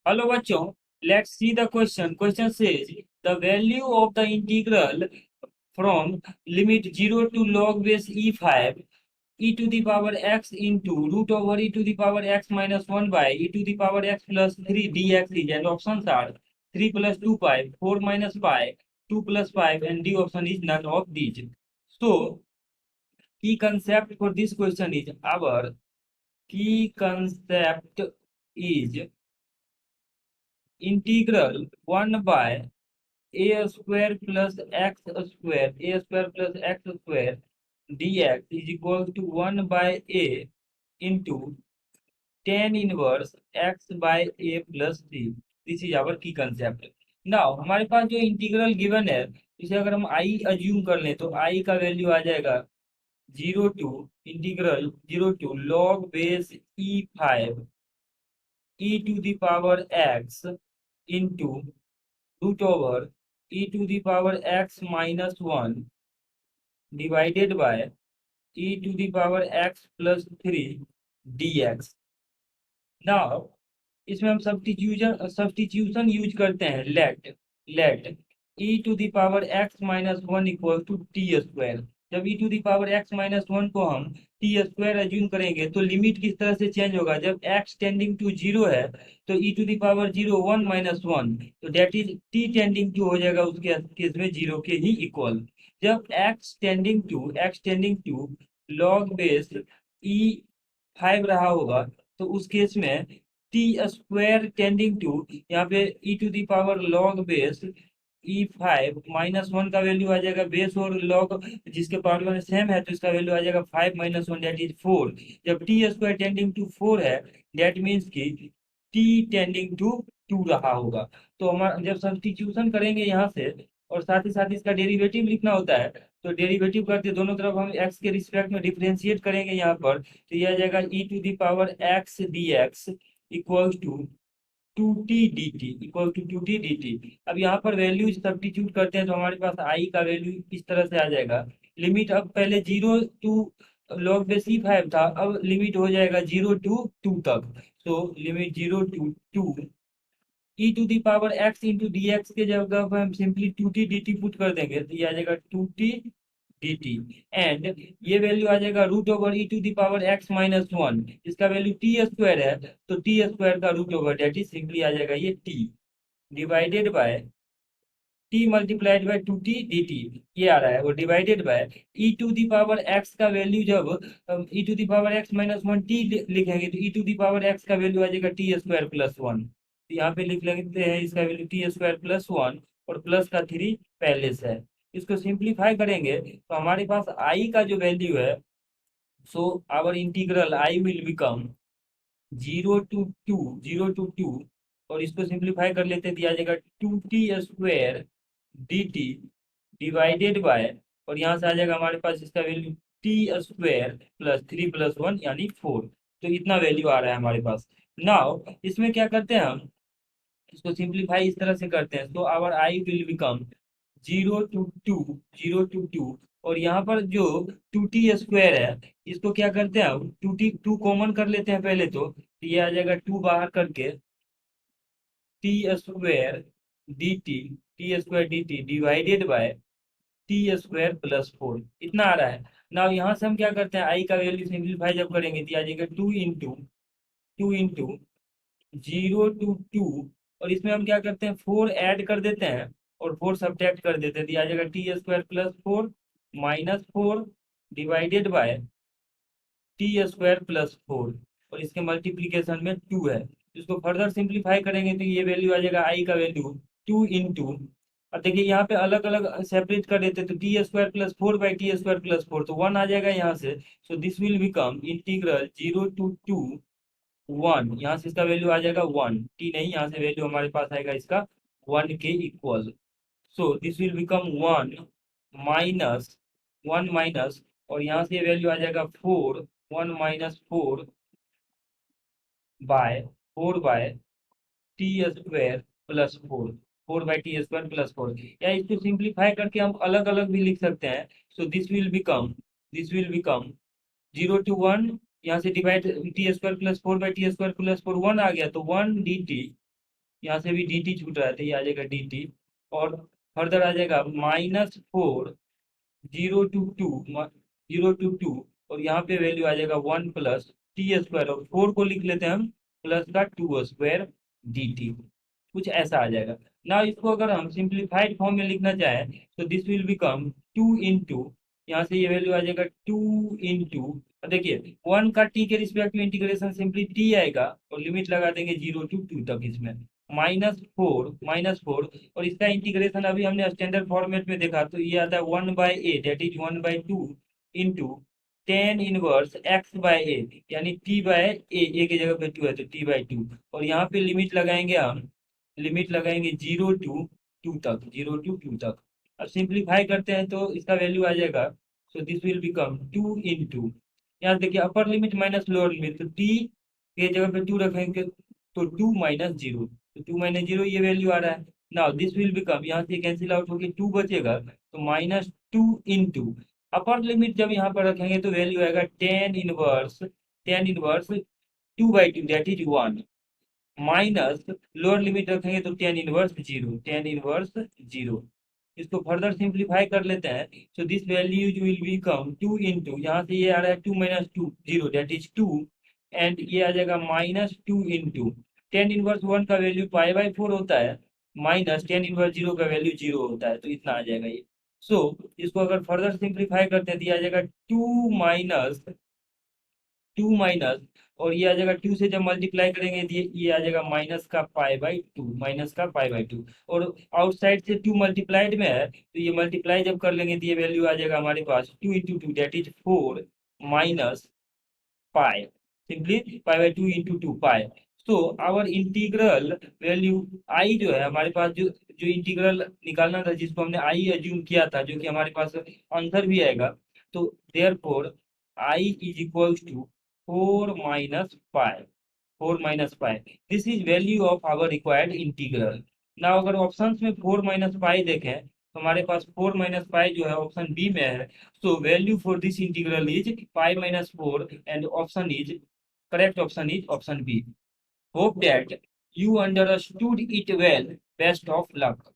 Hello बच्चों, let's see the question. Question says the value of the integral from limit 0 to log base e5 e to the power x into root over e to the power x minus 1 by e to the power x plus 3 dx is, and options are 3 plus 2 pi, 4 minus pi, 2 plus 5, and D option is none of these. So key concept for this question is, our key concept is integral 1 by a square plus x square dx is equal to 1 by a into tan inverse x by a plus c. This is our key concept. Now हमारे पास जो integral given है, इसे अगर हम I assume कर लें तो आई का वैल्यू आ जाएगा 0 to log base e5 e to the power x into root over e to the power x minus 1 divided by e to the power x plus 3 dx। Now इसमें हम substitution use करते हैं। Let e to the power x minus one equal to t square. जब e to the power x minus one को हम T square assume करेंगे तो limit किस तरह से चेंज होगा? जब x टेंडिंग टू जीरो है तो e to the power zero one minus one, तो that is t tending to हो जाएगा उसके केस में जीरो के ही इक्वल। जब x tending to log base e five रहा होगा तो उस केस में टी स्क्वायर टेंडिंग टू, यहाँ पे E to the power log base E five minus one का वैल्यू आ जाएगा। बेस और लॉग जिसके पावर में सेम है तो इसका वैल्यू आ जाएगा five minus one, that is four. जब T square tending to four है, डेट मीन्स की टी टेंडिंग टू टू रहा होगा। तो हमारा जब सब्स्टिट्यूशन करेंगे यहाँ से और साथ ही साथ इसका डेरिवेटिव लिखना होता है, तो डेरिवेटिव करते दोनों तरफ हम एक्स के रिस्पेक्ट में डिफरेंशिएट करेंगे यहाँ पर, तो यह आ जाएगा E to the power X D X equal to two T D T. अब यहाँ पर वैल्यू सब्स्टिट्यूट करते हैं तो हमारे पास आई का वैल्यू इस तरह से आ जाएगा। लिमिट अब पहले zero to log base E five था, अब लिमिट हो जाएगा जीरो टू टू तक। तो limit zero to two E to the power X into D X के जगह पर हम simply two T D T put कर देंगे तो ये आ जाएगा two T D T. And ये वैल्यू आ जाएगा root over E to the power X minus one, इसका वैल्यू टी स्क्वायर है तो टी स्क्वायर का root over that is simply आ जाएगा ये T divided bye T multiplied by two T D T. ये आ रहा है वो divided by E to the power X का वैल्यू जब E to the power X minus one T लिखेंगे तो E to the power X का वैल्यू आ जाएगा टी स्क्वायर प्लस वन। तो यहाँ पे लिख लेते हैं इसका value T square plus one और प्लस का थ्री पहले से है। इसको सिंप्लीफाई करेंगे तो हमारे पास आई का जो वैल्यू है, so our integral I will become zero to two, और इसको सिंप्लीफाई कर लेते हैं दिया जाएगा two t square d t divided by, और यहाँ से आ जाएगा हमारे पास इसका value T square plus three plus one यानी फोर। तो इतना वैल्यू आ रहा है हमारे पास। नाउ इसमें क्या करते हैं हम, इसको सिंप्लीफाई इस तरह से करते हैं तो our I will become zero to two, और यहाँ पर जो टू टी स्क्वायर है इसको क्या करते हैं हम टू टी टू कॉमन कर लेते हैं पहले तो ये आ जाएगा टू बाहर करके T square d t divided bye T square plus four, इतना आ रहा है। ना यहाँ से हम क्या करते हैं आई का वैल्यू सिंप्लीफाई जब करेंगे तो आ जाएगा two into zero to two, और इसमें हम क्या करते हैं फोर ऐड कर देते हैं और फोर सब्ट्रैक्ट कर देते हैं तो आ जाएगा T square plus four minus four divided by T square plus four, और इसके मल्टीप्लीकेशन में टू है। इसको फर्दर सिंप्लीफाई करेंगे तो ये वैल्यू आ जाएगा आई का वैल्यू टू इंटू, और देखिए यहाँ पे अलग अलग सेपरेट कर देते तो T square plus four by T square plus four, तो वन आ जाएगा यहाँ से। So this will become integral zero to two one, यहाँ से इसका वैल्यू आ जाएगा वन, टी नहीं, यहाँ से वैल्यू हमारे पास आएगा इसका वन के equal. So this will become minus one minus, और यहाँ से वैल्यू आ जाएगा four, one minus four by T square plus four, four by T square plus four, या इसको सिंप्लीफाई करके हम अलग अलग भी लिख सकते हैं। So this will become zero to one, यहाँ से divide T square plus four by T square plus four one आ गया तो वन डी टी यहाँ से भी dt छूट रहा है तो ये आ जाएगा dt। और फर्दर आ जाएगा -4 0 to 2 और यहाँ पे वैल्यू आ जाएगा 1 प्लस टी स्क्वायर और 4 को लिख लेते हैं हम प्लस का 2 स्क्वायर dt। कुछ ऐसा आ जाएगा ना। इसको अगर हम सिंप्लीफाइड फॉर्म में लिखना चाहें तो दिस विल बिकम 2 इंटू, यहाँ से ये वैल्यू आ जाएगा 2 इंटू, देखिए 1 का t के रिस्पेक्ट में इंटीग्रेशन सिंपली t आएगा और लिमिट लगा देंगे 0 to 2 तक इसमें, -4 और इसका इंटीग्रेशन अभी हमने स्टैंडर्ड फॉर्मेट में देखा तो ये आता है 1/a that is 1/2 into tan inverse x/a यानी t/a की जगह पे 2 है तो t/2 और यहाँ पे लिमिट लगाएंगे हम, लिमिट लगाएंगे 0 to 2 तक, 0 to 2 तक। अब सिंप्लीफाई करते हैं तो इसका वैल्यू आ जाएगा, सो दिस विल बिकम 2 इंटू, यहाँ देखिए upper limit minus lower limit तो t के जगह पे 2 रखेंगे तो 2 - 0 तो 2 - 0 ये वैल्यू आ रहा है। नाउ दिस विल बिकम, यहाँ से कैंसिल आउट होके 2 बचेगा तो -2 इंटू, अपर लिमिट जब यहाँ पर रखेंगे तो वैल्यू आएगा tan inverse 2/2 that is 1 minus lower limit रखेंगे तो टेन इनवर्स 0। इसको फर्दर सिंप्लीफाई कर लेते हैं so this value will become 2 into, यहाँ से ये आ रहा है 2 - 2 0 दैट इज 2 एंड ये आ जाएगा -2 इंटू tan−1 का वैल्यू π/4 होता है माइनस tan−0 का वैल्यू 0 होता है तो इतना आ जाएगा ये। सो इसको अगर फर्दर सिंप्लीफाई करते हैं तो ये आ जाएगा 2 माइनस और ये आ जाएगा 2 से जब मल्टीप्लाई करेंगे तो ये आ जाएगा -π/2 और आउटसाइड से 2 मल्टीप्लाइड में है तो ये मल्टीप्लाई जब कर लेंगे तो ये वैल्यू आ जाएगा हमारे पास 2 × 2 that is 4 minus pi, simply π/2 × 2 pi. So our integral value I जो है हमारे पास, जो जो इंटीग्रल निकालना था जिसको हमने आई अज्यूम किया था जो कि हमारे पास आंसर भी आएगा, तो therefore I is equals to 4 - pi, 4 - pi, this is value of our required integral. ना अगर ऑप्शंस में 4 - पाई देखें तो हमारे पास 4 - पाई जो है ऑप्शन बी में है, so value for this integral is π - 4 and option is correct, option is option B. Hope that you understood it well. Best of luck.